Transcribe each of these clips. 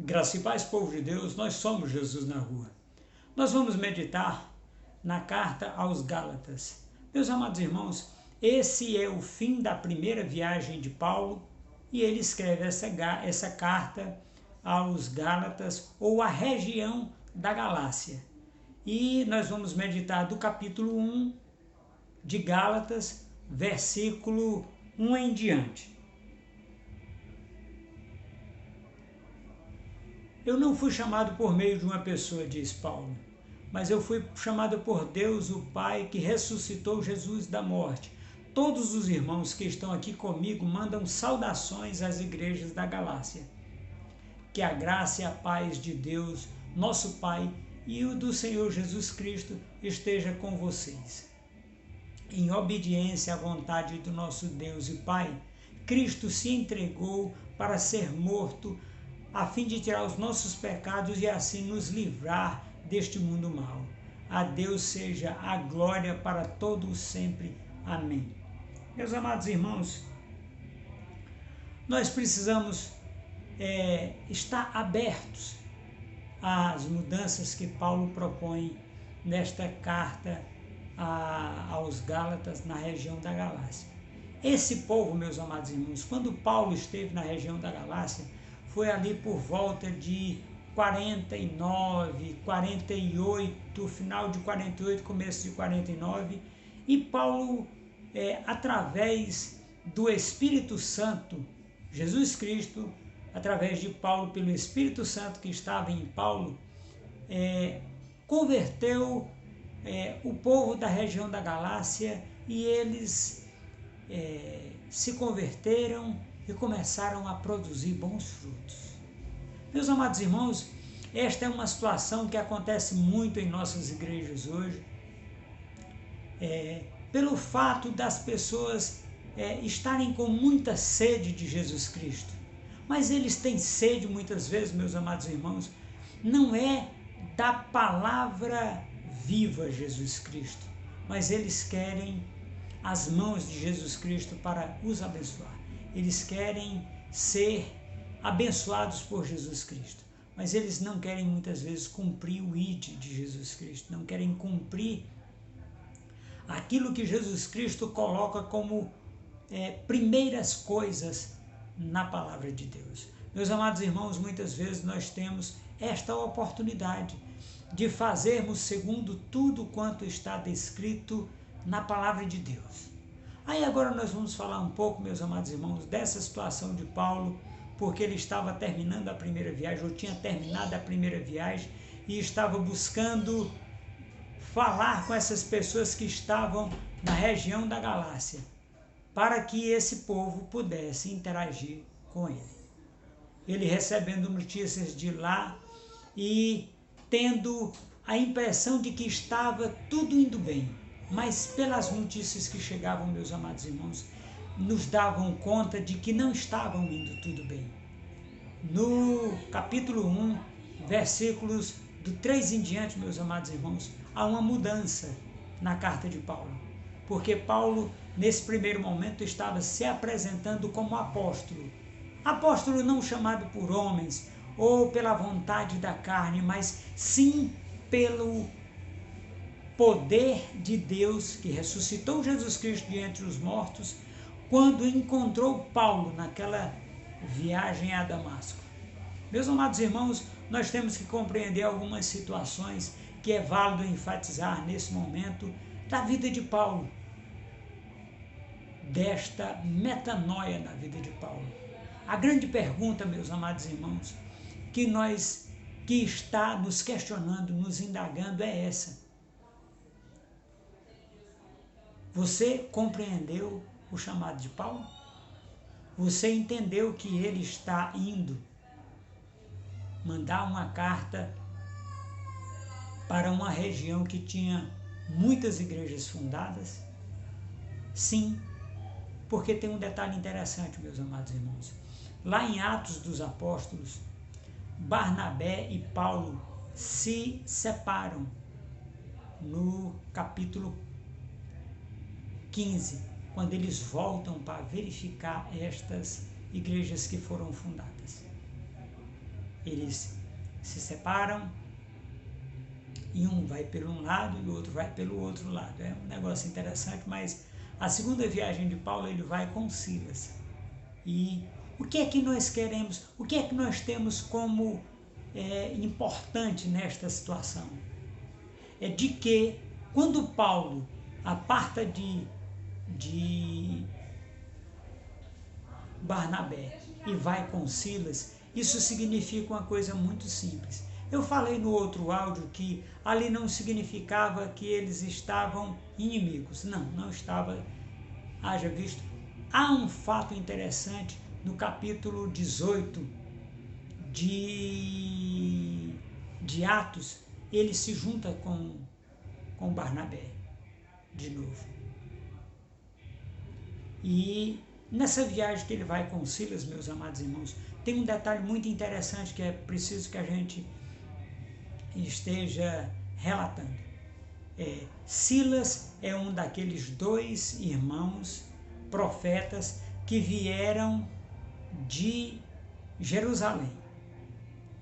Graça e paz, povo de Deus, nós somos Jesus na rua. Nós vamos meditar na carta aos Gálatas. Meus amados irmãos, esse é o fim da primeira viagem de Paulo e ele escreve essa carta aos Gálatas, ou à região da Galácia. E nós vamos meditar do capítulo 1 de Gálatas, versículo 1 em diante. Eu não fui chamado por meio de uma pessoa, diz Paulo, mas eu fui chamado por Deus, o Pai, que ressuscitou Jesus da morte. Todos os irmãos que estão aqui comigo mandam saudações às igrejas da Galácia. Que a graça e a paz de Deus, nosso Pai, e o do Senhor Jesus Cristo esteja com vocês. Em obediência à vontade do nosso Deus e Pai, Cristo se entregou para ser morto a fim de tirar os nossos pecados e assim nos livrar deste mundo mau. A Deus seja a glória para todos sempre. Amém. Meus amados irmãos, nós precisamos estar abertos às mudanças que Paulo propõe nesta carta aos Gálatas, na região da Galácia. Esse povo, meus amados irmãos, quando Paulo esteve na região da Galácia, foi ali por volta de 49, 48, final de 48, começo de 49, e Paulo, através do Espírito Santo, Jesus Cristo, através de Paulo, pelo Espírito Santo que estava em Paulo, converteu o povo da região da Galácia, e eles se converteram e começaram a produzir bons frutos. Meus amados irmãos, esta é uma situação que acontece muito em nossas igrejas hoje, pelo fato das pessoas estarem com muita sede de Jesus Cristo. Mas eles têm sede muitas vezes, meus amados irmãos, não é da palavra viva Jesus Cristo, mas eles querem as mãos de Jesus Cristo para os abençoar. Eles querem ser abençoados por Jesus Cristo, mas eles não querem muitas vezes cumprir o ID de Jesus Cristo, não querem cumprir aquilo que Jesus Cristo coloca como primeiras coisas na palavra de Deus. Meus amados irmãos, muitas vezes nós temos esta oportunidade de fazermos segundo tudo quanto está descrito na palavra de Deus. Aí agora nós vamos falar um pouco, meus amados irmãos, dessa situação de Paulo, porque ele estava terminando a primeira viagem, ou tinha terminado a primeira viagem, e estava buscando falar com essas pessoas que estavam na região da Galácia, para que esse povo pudesse interagir com ele. Ele recebendo notícias de lá e tendo a impressão de que estava tudo indo bem. Mas pelas notícias que chegavam, meus amados irmãos, nos davam conta de que não estavam indo tudo bem. No capítulo 1, versículos do 3 em diante, meus amados irmãos, há uma mudança na carta de Paulo. Porque Paulo, nesse primeiro momento, estava se apresentando como apóstolo. Apóstolo não chamado por homens ou pela vontade da carne, mas sim pelo poder de Deus que ressuscitou Jesus Cristo de entre os mortos, quando encontrou Paulo naquela viagem a Damasco. Meus amados irmãos, nós temos que compreender algumas situações que é válido enfatizar nesse momento da vida de Paulo, desta metanoia na vida de Paulo. A grande pergunta, meus amados irmãos, que está nos questionando, nos indagando é essa: você compreendeu o chamado de Paulo? Você entendeu que ele está indo mandar uma carta para uma região que tinha muitas igrejas fundadas? Sim, porque tem um detalhe interessante, meus amados irmãos. Lá em Atos dos Apóstolos, Barnabé e Paulo se separam no capítulo 15, quando eles voltam para verificar estas igrejas que foram fundadas. Eles se separam e um vai pelo um lado e o outro vai pelo outro lado. É um negócio interessante, mas a segunda viagem de Paulo ele vai com Silas. E o que é que nós queremos, o que é que nós temos como importante nesta situação? É de que quando Paulo aparta de Barnabé e vai com Silas, isso significa uma coisa muito simples. Eu falei no outro áudio que ali não significava que eles estavam inimigos. Não, não estava. Haja visto. Há um fato interessante no capítulo 18 de Atos. Ele se junta com Barnabé de novo. E nessa viagem que ele vai com Silas, meus amados irmãos, tem um detalhe muito interessante que é preciso que a gente esteja relatando. Silas é um daqueles 2 irmãos profetas que vieram de Jerusalém.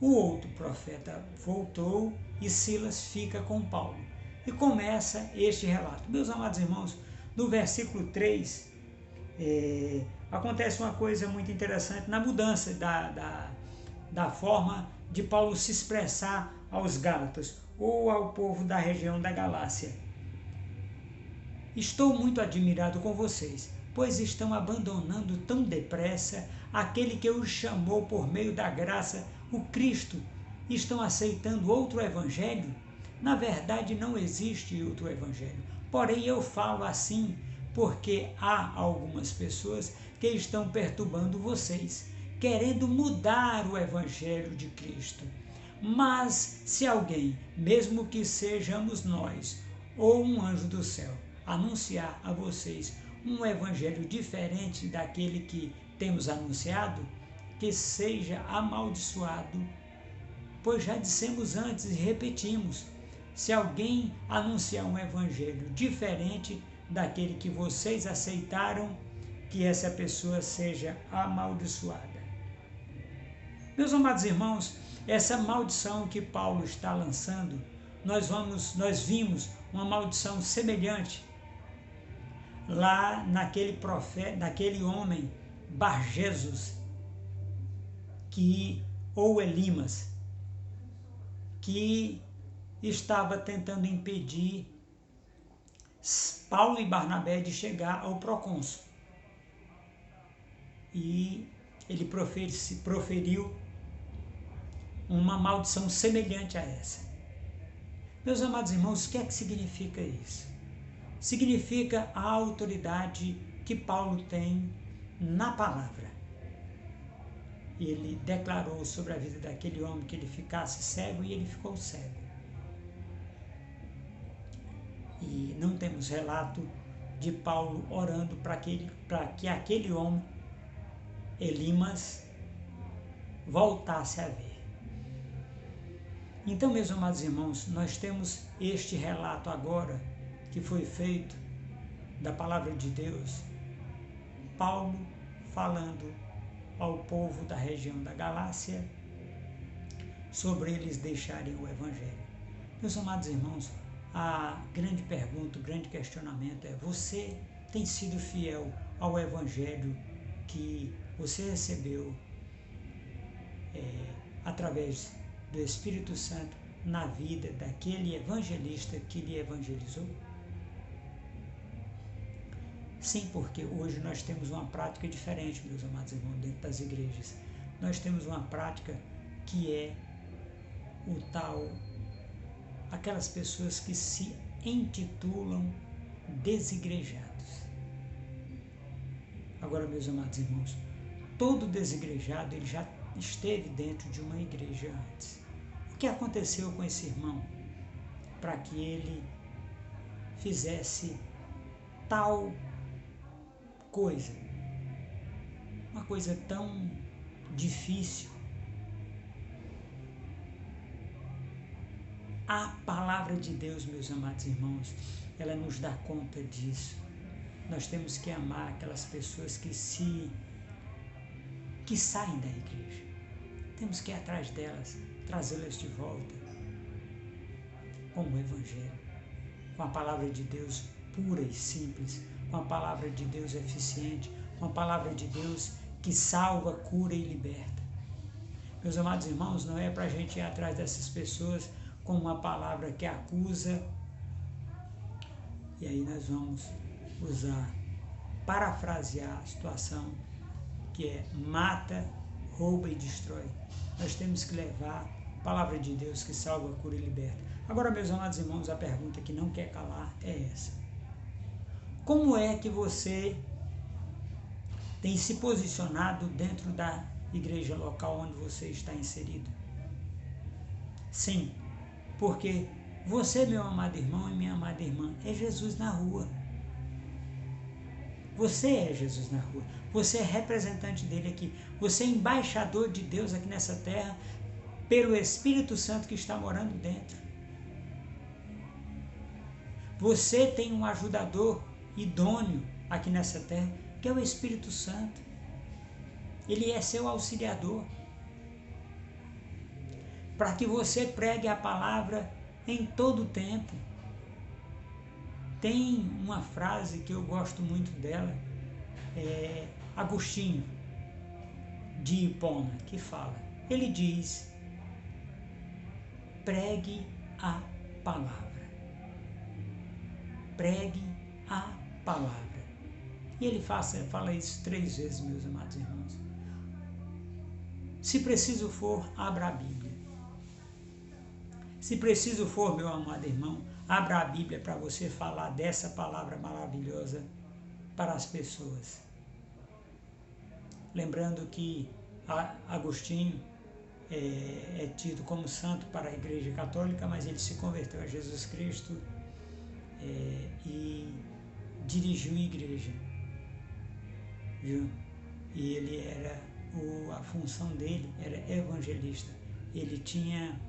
O outro profeta voltou e Silas fica com Paulo. E começa este relato. Meus amados irmãos, no versículo 3, acontece uma coisa muito interessante na mudança da forma de Paulo se expressar aos Gálatas ou ao povo da região da Galácia. Estou muito admirado com vocês, pois estão abandonando tão depressa aquele que os chamou por meio da graça, o Cristo. Estão aceitando outro evangelho? Na verdade, não existe outro evangelho. Porém, eu falo assim porque há algumas pessoas que estão perturbando vocês, querendo mudar o evangelho de Cristo. Mas se alguém, mesmo que sejamos nós ou um anjo do céu, anunciar a vocês um evangelho diferente daquele que temos anunciado, que seja amaldiçoado. Pois já dissemos antes e repetimos, se alguém anunciar um evangelho diferente daquele que vocês aceitaram, que essa pessoa seja amaldiçoada. Meus amados irmãos, essa maldição que Paulo está lançando, nós vimos uma maldição semelhante lá naquele profeta, naquele homem Bar-Jesus, ou Elimas, que estava tentando impedir Paulo e Barnabé de chegar ao procônsul. E ele proferiu uma maldição semelhante a essa. Meus amados irmãos, o que é que significa isso? Significa a autoridade que Paulo tem na palavra. Ele declarou sobre a vida daquele homem que ele ficasse cego e ele ficou cego. E não temos relato de Paulo orando para que aquele homem, Elimas, voltasse a ver. Então, meus amados irmãos, nós temos este relato agora que foi feito da palavra de Deus, Paulo falando ao povo da região da Galácia sobre eles deixarem o evangelho. Meus amados irmãos, a grande pergunta, o grande questionamento é: você tem sido fiel ao evangelho que você recebeu através do Espírito Santo na vida daquele evangelista que lhe evangelizou? Sim, porque hoje nós temos uma prática diferente, meus amados irmãos, dentro das igrejas. Nós temos uma prática que é o tal, aquelas pessoas que se intitulam desigrejados. Agora, meus amados irmãos, todo desigrejado ele já esteve dentro de uma igreja antes. O que aconteceu com esse irmão para que ele fizesse tal coisa, uma coisa tão difícil? A palavra de Deus, meus amados irmãos, ela nos dá conta disso. Nós temos que amar aquelas pessoas que saem da igreja. temos que ir atrás delas, trazê-las de volta com o Evangelho, com a palavra de Deus pura e simples, com a palavra de Deus eficiente, com a palavra de Deus que salva, cura e liberta. Meus amados irmãos, não é para a gente ir atrás dessas pessoas com uma palavra que acusa, e aí nós vamos usar, parafrasear a situação, que é mata, rouba e destrói. Nós temos que levar a palavra de Deus que salva, cura e liberta. Agora, meus amados irmãos, a pergunta que não quer calar é essa: como é que você tem se posicionado dentro da igreja local onde você está inserido? Sim, porque você, meu amado irmão e minha amada irmã, é Jesus na rua. Você é Jesus na rua. Você é representante dele aqui. Você é embaixador de Deus aqui nessa terra pelo Espírito Santo que está morando dentro. Você tem um ajudador idôneo aqui nessa terra, que é o Espírito Santo. Ele é seu auxiliador, para que você pregue a palavra em todo o tempo. Tem uma frase que eu gosto muito dela, Agostinho de Hipona, que fala, ele diz: pregue a palavra. Pregue a palavra. E ele fala isso 3 vezes, meus amados irmãos. Se preciso for, abra a Bíblia. Se preciso for, meu amado irmão, abra a Bíblia para você falar dessa palavra maravilhosa para as pessoas. Lembrando que Agostinho é tido como santo para a Igreja Católica, mas ele se converteu a Jesus Cristo e dirigiu a igreja, viu? E ele a função dele era evangelista. Ele tinha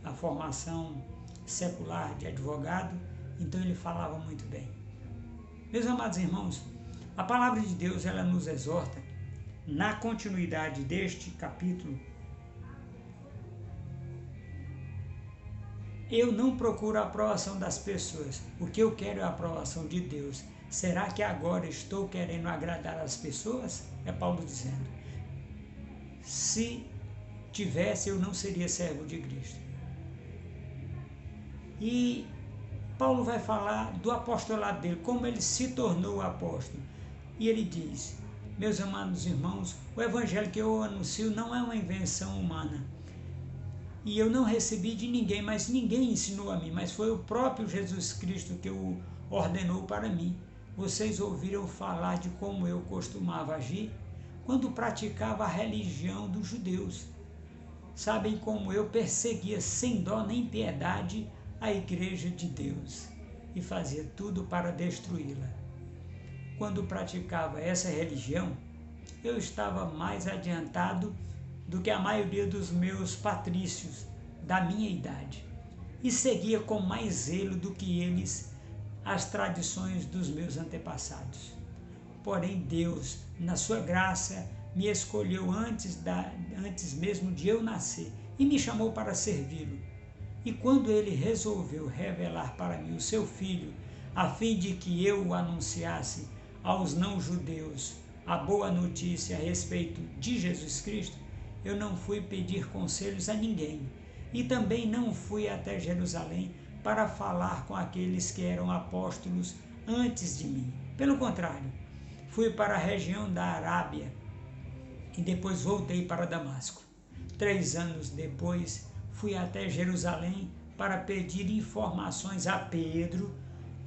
a formação secular de advogado, então ele falava muito bem. Meus amados irmãos, a palavra de Deus, ela nos exorta, na continuidade deste capítulo: eu não procuro a aprovação das pessoas, o que eu quero é a aprovação de Deus. Será que agora estou querendo agradar as pessoas? É Paulo dizendo. Se tivesse, eu não seria servo de Cristo. E Paulo vai falar do apostolado dele, como ele se tornou apóstolo. E ele diz: meus amados irmãos, o evangelho que eu anuncio não é uma invenção humana. E eu não recebi de ninguém, mas ninguém ensinou a mim, mas foi o próprio Jesus Cristo que o ordenou para mim. Vocês ouviram falar de como eu costumava agir quando praticava a religião dos judeus. Sabem como eu perseguia sem dó nem piedade a igreja de Deus e fazia tudo para destruí-la. Quando praticava essa religião, eu estava mais adiantado do que a maioria dos meus patrícios da minha idade e seguia com mais zelo do que eles as tradições dos meus antepassados. Porém, Deus, na sua graça, me escolheu antes mesmo de eu nascer e me chamou para servi-lo. E quando ele resolveu revelar para mim o seu Filho, a fim de que eu o anunciasse aos não-judeus a boa notícia a respeito de Jesus Cristo, eu não fui pedir conselhos a ninguém e também não fui até Jerusalém para falar com aqueles que eram apóstolos antes de mim. Pelo contrário, fui para a região da Arábia e depois voltei para Damasco. 3 anos depois, fui até Jerusalém para pedir informações a Pedro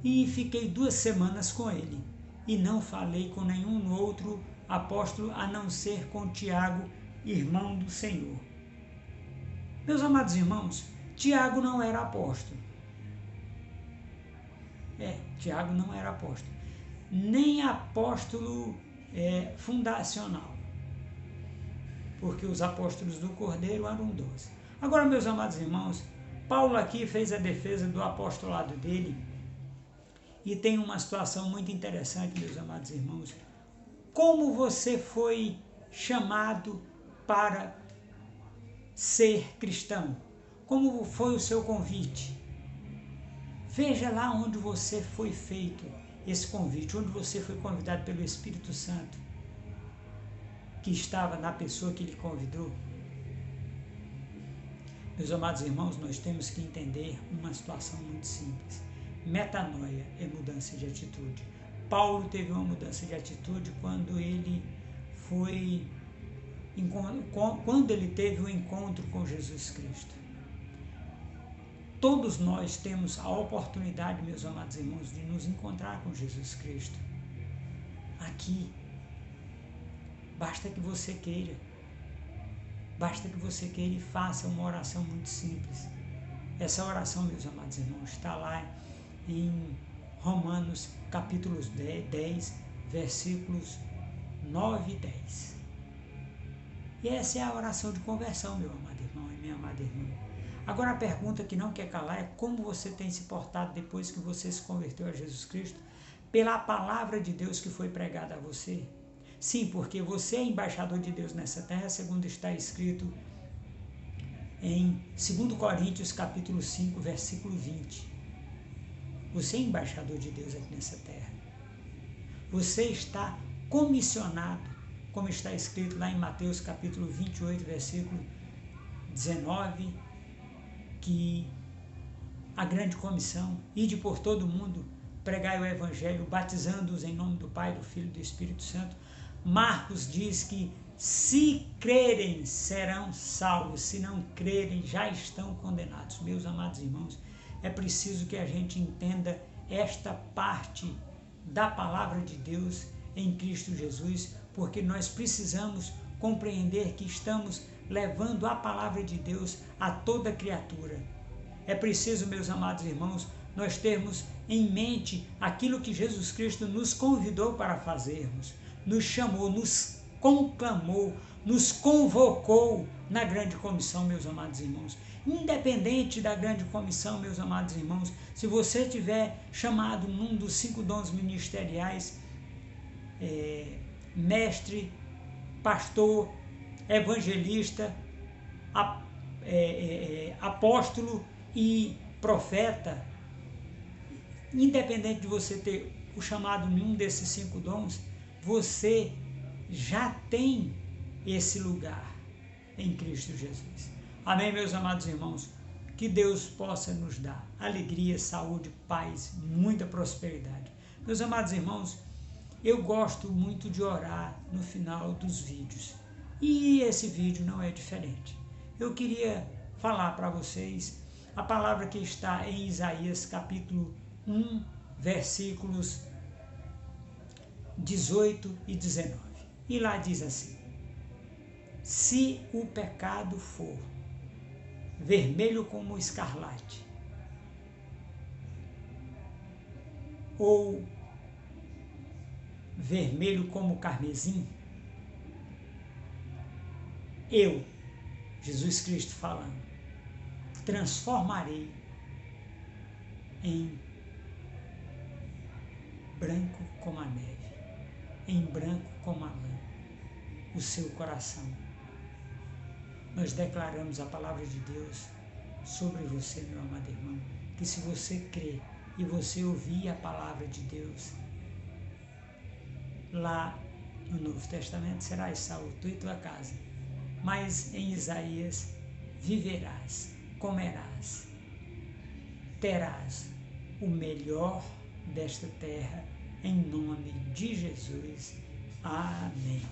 e fiquei 2 semanas com ele. E não falei com nenhum outro apóstolo a não ser com Tiago, irmão do Senhor. Meus amados irmãos, Tiago não era apóstolo. Tiago não era apóstolo. Nem apóstolo fundacional. Porque os apóstolos do Cordeiro eram 12. Agora, meus amados irmãos, Paulo aqui fez a defesa do apostolado dele. E tem uma situação muito interessante, meus amados irmãos. Como você foi chamado para ser cristão? Como foi o seu convite? Veja lá onde você foi feito esse convite, onde você foi convidado pelo Espírito Santo, que estava na pessoa que lhe convidou. Meus amados irmãos, nós temos que entender uma situação muito simples. Metanoia é mudança de atitude. Paulo teve uma mudança de atitude quando ele teve um encontro com Jesus Cristo. Todos nós temos a oportunidade, meus amados irmãos, de nos encontrar com Jesus Cristo. Aqui. Basta que você queira. Basta que você queira e faça uma oração muito simples. Essa oração, meus amados irmãos, está lá em Romanos capítulo 10, versículos 9 e 10. E essa é a oração de conversão, meu amado irmão e minha amada irmã. Agora a pergunta que não quer calar é como você tem se portado depois que você se converteu a Jesus Cristo pela palavra de Deus que foi pregada a você. Sim, porque você é embaixador de Deus nessa terra, segundo está escrito em 2 Coríntios capítulo 5, versículo 20. Você é embaixador de Deus aqui nessa terra. Você está comissionado, como está escrito lá em Mateus capítulo 28, versículo 19, que a grande comissão, ide por todo o mundo, pregai o evangelho, batizando-os em nome do Pai, do Filho e do Espírito Santo. Marcos diz que se crerem serão salvos, se não crerem já estão condenados. Meus amados irmãos, é preciso que a gente entenda esta parte da palavra de Deus em Cristo Jesus, porque nós precisamos compreender que estamos levando a palavra de Deus a toda criatura. É preciso, meus amados irmãos, nós termos em mente aquilo que Jesus Cristo nos convidou para fazermos, nos chamou, nos conclamou, nos convocou na grande comissão, meus amados irmãos. Independente da grande comissão, meus amados irmãos, se você tiver chamado num dos 5 dons ministeriais, mestre, pastor, evangelista, apóstolo e profeta, independente de você ter o chamado em um desses 5 dons, você já tem esse lugar em Cristo Jesus. Amém, meus amados irmãos? Que Deus possa nos dar alegria, saúde, paz, muita prosperidade. Meus amados irmãos, eu gosto muito de orar no final dos vídeos. E esse vídeo não é diferente. Eu queria falar para vocês a palavra que está em Isaías capítulo 1, versículos 18 e 19. E lá diz assim: se o pecado for vermelho como o escarlate, ou vermelho como o carmesim, eu, Jesus Cristo falando, transformarei em branco como a neve, em branco como a lã, o seu coração. Nós declaramos a palavra de Deus sobre você, meu amado irmão, que se você crer e você ouvir a palavra de Deus, lá no Novo Testamento serás salvo, tu e tua casa. Mas em Isaías, viverás, comerás, terás o melhor desta terra, em nome de Jesus. Amém.